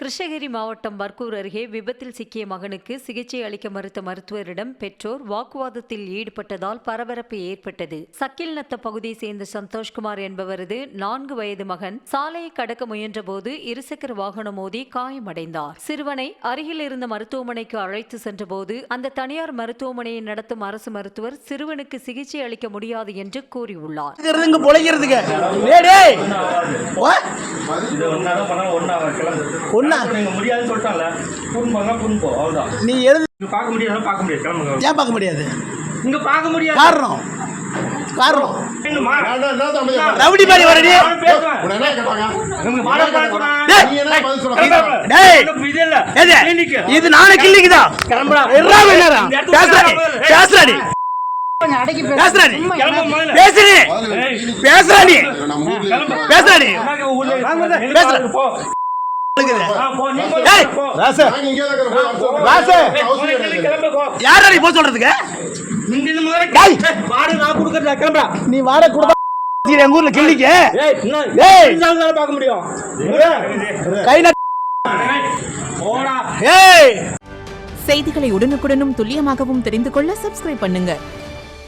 கிருஷ்ணகிரி மாவட்டம் பர்கூர் அருகே விபத்தில் சிக்கிய மகனுக்கு சிகிச்சை அளிக்க மறுத்த மருத்துவரிடம் பெற்றோர் வாக்குவாதத்தில் ஈடுபட்டதால் பரபரப்பு ஏற்பட்டது. சக்கில்நத்த பகுதியை சேர்ந்த சந்தோஷ்குமார் என்பவரது 4 வயது மகன் சாலையை கடக்க முயன்றபோது இருசக்கர வாகனம் மோதி காயமடைந்தார். சிறுவனை அருகில் இருந்த மருத்துவமனைக்கு அழைத்து சென்றபோது அந்த தனியார் மருத்துவமனையை நடத்தும் அரசு மருத்துவர் சிறுவனுக்கு சிகிச்சை அளிக்க முடியாது என்று கூறியுள்ளார். நீ எழுது பார்க்க முடியாது ஏன் பார்க்க முடியாது இங்க பார்க்க முடியாது காரணம் ரவுடி மாதிரி வரடி இது நானே கிள்ளிக்குதா பேசுறாடி யாரடி போ சொல்றதுக்கு நீ வாட கொடுத்தா எங்க ஊர்ல கிள்ளிக்க பார்க்க முடியும் செய்திகளை உடனுக்குடனும் துல்லியமாகவும் தெரிந்து கொள்ள சப்ஸ்கிரைப் பண்ணுங்க.